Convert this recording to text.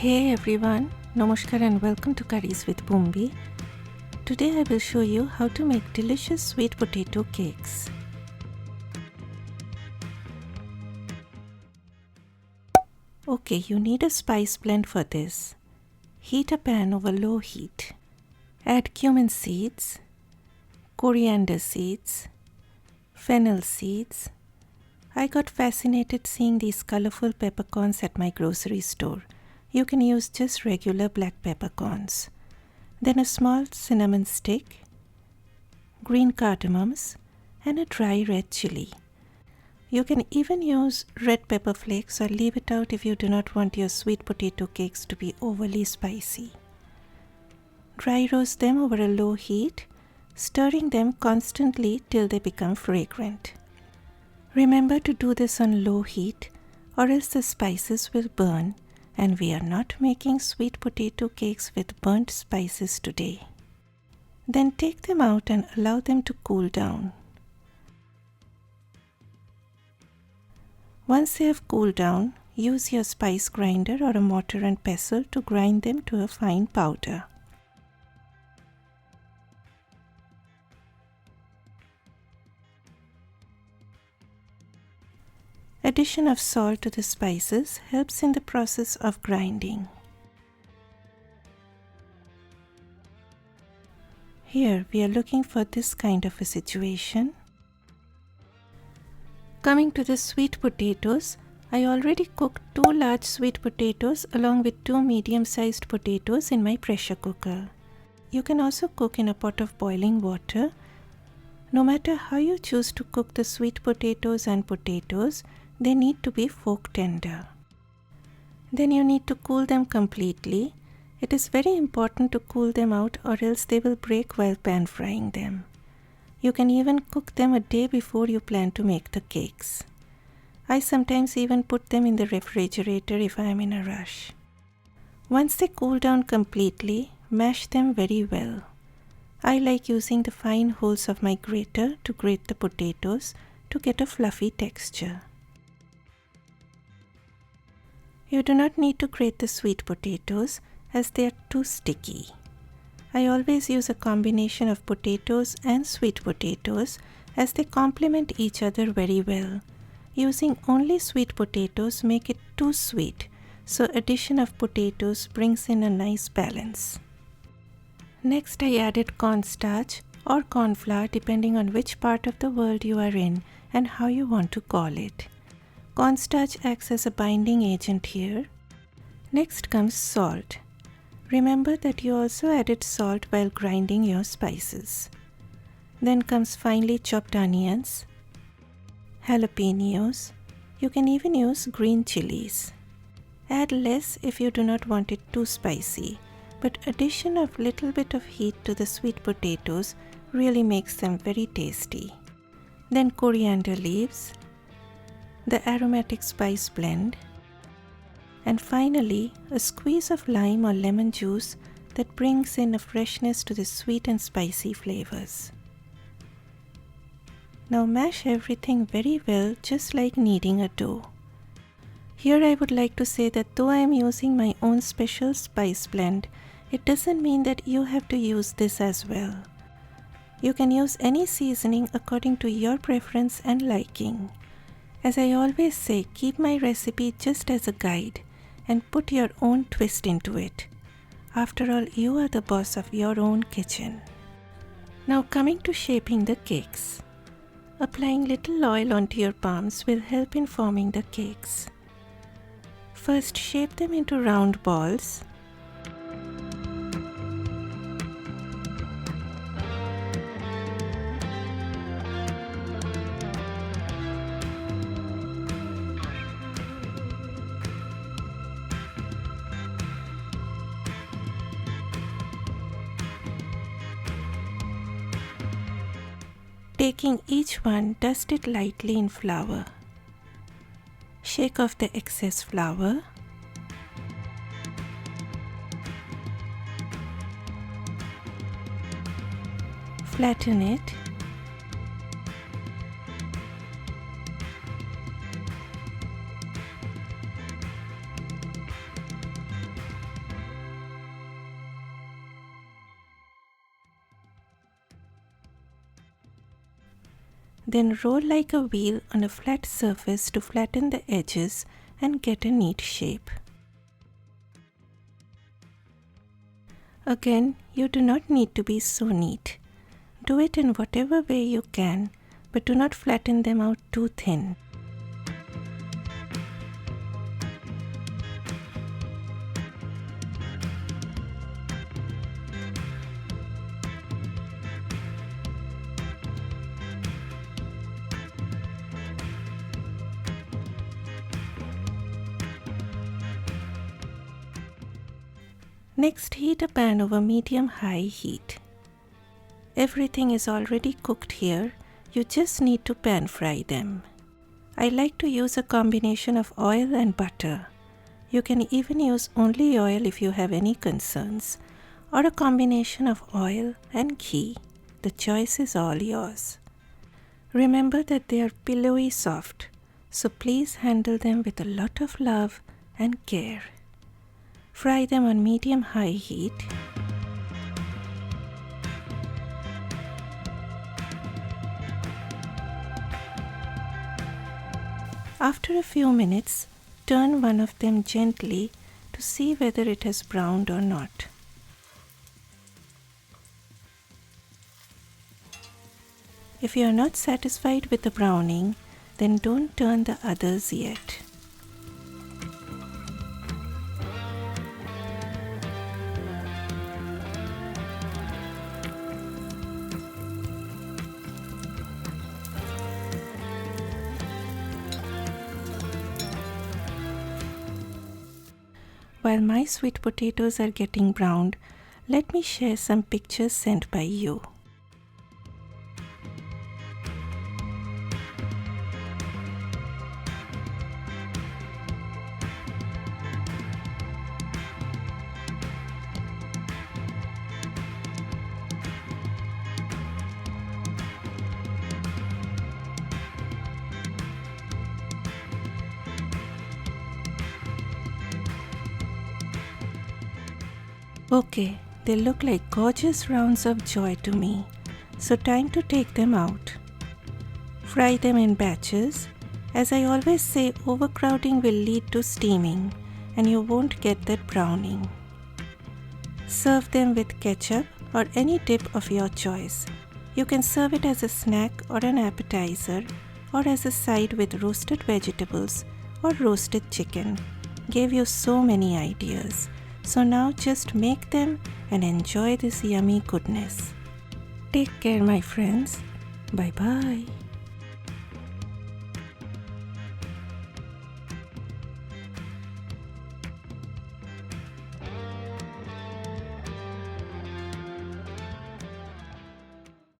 Hey everyone, Namaskar and welcome to Curries with Bumbi. Today I will show you how to make delicious sweet potato cakes. Okay, you need a spice blend for this. Heat a pan over low heat. Add cumin seeds, coriander seeds, fennel seeds. I got fascinated seeing these colorful peppercorns at my grocery store. You can use just regular black peppercorns. Then a small cinnamon stick, green cardamoms, and a dry red chili. You can even use red pepper flakes or leave it out if you do not want your sweet potato cakes to be overly spicy. Dry roast them over a low heat, stirring them constantly till they become fragrant. Remember to do this on low heat or else the spices will burn, and we are not making sweet potato cakes with burnt spices today. Then take them out and allow them to cool down. Once they have cooled down, use your spice grinder or a mortar and pestle to grind them to a fine powder. Addition of salt to the spices helps in the process of grinding. Here we are looking for this kind of a situation. Coming to the sweet potatoes, I already cooked 2 large sweet potatoes along with 2 medium-sized potatoes in my pressure cooker. You can also cook in a pot of boiling water. No matter how you choose to cook the sweet potatoes and potatoes, they need to be fork tender. Then you need to cool them completely. It is very important to cool them out or else they will break while pan frying them. You can even cook them a day before you plan to make the cakes. I sometimes even put them in the refrigerator if I am in a rush. Once they cool down completely, mash them very well. I like using the fine holes of my grater to grate the potatoes to get a fluffy texture. You do not need to grate the sweet potatoes as they are too sticky. I always use a combination of potatoes and sweet potatoes as they complement each other very well. Using only sweet potatoes make it too sweet, so addition of potatoes brings in a nice balance. Next I added cornstarch or corn flour depending on which part of the world you are in and how you want to call it. Cornstarch acts as a binding agent here. Next comes salt. Remember that you also added salt while grinding your spices. Then comes finely chopped onions, jalapenos. You can even use green chilies. Add less if you do not want it too spicy, but addition of little bit of heat to the sweet potatoes really makes them very tasty. Then coriander leaves, the aromatic spice blend, and finally a squeeze of lime or lemon juice that brings in a freshness to the sweet and spicy flavors. Now mash everything very well, just like kneading a dough. Here I would like to say that though I am using my own special spice blend, it doesn't mean that you have to use this as well. You can use any seasoning according to your preference and liking. As I always say, keep my recipe just as a guide and put your own twist into it. After all, you are the boss of your own kitchen. Now coming to shaping the cakes. Applying little oil onto your palms will help in forming the cakes. First, shape them into round balls. Taking each one, dust it lightly in flour. Shake off the excess flour. Flatten it. Then roll like a wheel on a flat surface to flatten the edges and get a neat shape. Again, you do not need to be so neat. Do it in whatever way you can, but do not flatten them out too thin. Next, heat a pan over medium-high heat. Everything is already cooked here, you just need to pan fry them. I like to use a combination of oil and butter. You can even use only oil if you have any concerns, or a combination of oil and ghee. The choice is all yours. Remember that they are pillowy soft, so please handle them with a lot of love and care. Fry them on medium-high heat. After a few minutes, turn one of them gently to see whether it has browned or not. If you are not satisfied with the browning, then don't turn the others yet. While my sweet potatoes are getting browned, let me share some pictures sent by you. Okay, they look like gorgeous rounds of joy to me, so time to take them out. Fry them in batches. As I always say, overcrowding will lead to steaming and you won't get that browning. Serve them with ketchup or any dip of your choice. You can serve it as a snack or an appetizer or as a side with roasted vegetables or roasted chicken. Gave you so many ideas. So now just make them and enjoy this yummy goodness. Take care, my friends. Bye bye.